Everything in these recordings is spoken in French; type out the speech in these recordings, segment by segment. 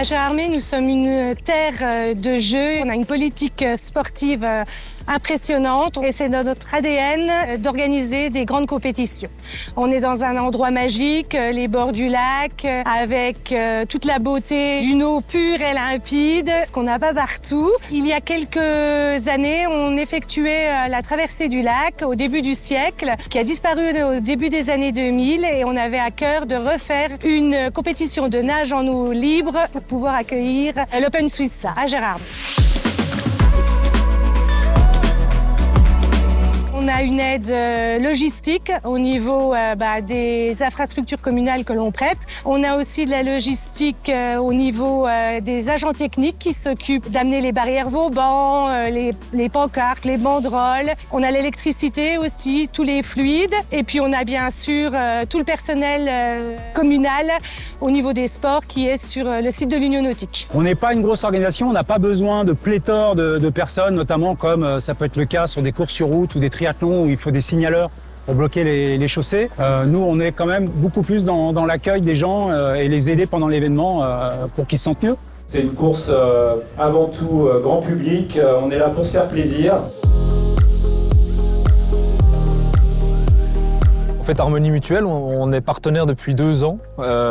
À Gérardmer, nous sommes une terre de jeu. On a une politique sportive impressionnante et c'est dans notre ADN d'organiser des grandes compétitions. On est dans un endroit magique, les bords du lac, avec toute la beauté d'une eau pure et limpide, ce qu'on n'a pas partout. Il y a quelques années, on effectuait la traversée du lac au début du siècle, qui a disparu au début des années 2000 et on avait à cœur de refaire une compétition de nage en eau libre pour pouvoir accueillir l'Open Suisse à Gérardmer. On a une aide logistique au niveau des infrastructures communales que l'on prête. On a aussi de la logistique au niveau des agents techniques qui s'occupent d'amener les barrières Vauban, les pancartes, les banderoles. On a l'électricité aussi, tous les fluides. Et puis on a bien sûr tout le personnel communal au niveau des sports qui est sur le site de l'Union nautique. On n'est pas une grosse organisation, on n'a pas besoin de pléthore de personnes, notamment comme ça peut être le cas sur des courses sur route ou des triathlons où il faut des signaleurs pour bloquer les chaussées. Nous, on est quand même beaucoup plus dans l'accueil des gens et les aider pendant l'événement pour qu'ils se sentent mieux. C'est une course avant tout grand public, on est là pour se faire plaisir. En fait, Harmonie Mutuelle, on est partenaire depuis 2 ans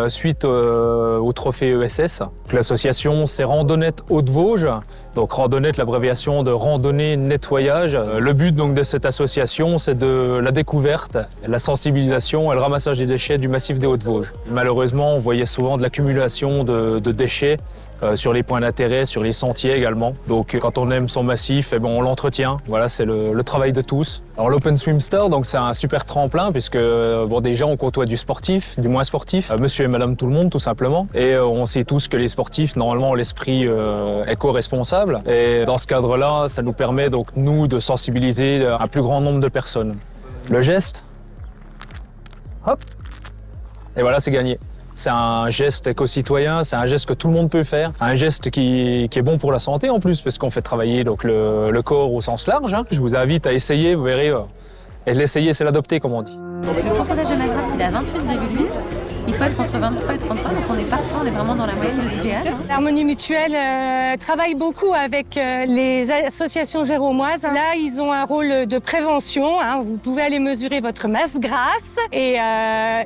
suite au trophée ESS. L'association, c'est Randonnette Hauts-de-Vosges. Donc Randonnette, l'abréviation de randonnée nettoyage. Le but donc de cette association, c'est de la découverte, la sensibilisation et le ramassage des déchets du massif des Hauts-de-Vosges. Malheureusement, on voyait souvent de l'accumulation de déchets sur les points d'intérêt, sur les sentiers également. Donc quand on aime son massif, on l'entretient. Voilà, c'est le travail de tous. Alors l'Open Swimster, donc c'est un super tremplin puisque déjà on côtoie du sportif, du moins sportif, monsieur et madame tout le monde tout simplement. Et on sait tous que les sportifs, normalement, ont l'esprit éco-responsable. Et dans ce cadre-là, ça nous permet donc nous de sensibiliser un plus grand nombre de personnes. Le geste, hop, et voilà, c'est gagné. C'est un geste éco-citoyen, c'est un geste que tout le monde peut faire, un geste qui est bon pour la santé en plus, parce qu'on fait travailler donc le corps au sens large. Je vous invite à essayer, vous verrez. Et l'essayer, c'est l'adopter, comme on dit. Le pourcentage de masse grasse, il est à 28,8. Il faut être entre 23 et 33, donc on est parfait, on est vraiment dans la moyenne de l'idéal. L'Harmonie Mutuelle travaille beaucoup avec les associations géromoises. Là, ils ont un rôle de prévention. Vous pouvez aller mesurer votre masse grasse et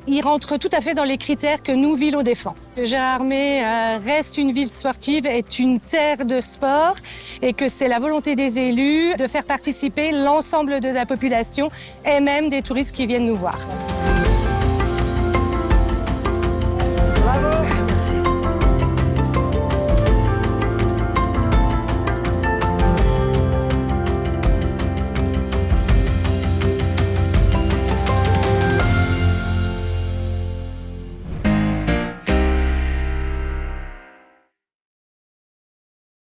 ils rentrent tout à fait dans les critères que nous, Ville, on défend. Gérardmer reste une ville sportive, est une terre de sport et que c'est la volonté des élus de faire participer l'ensemble de la population et même des touristes qui viennent nous voir.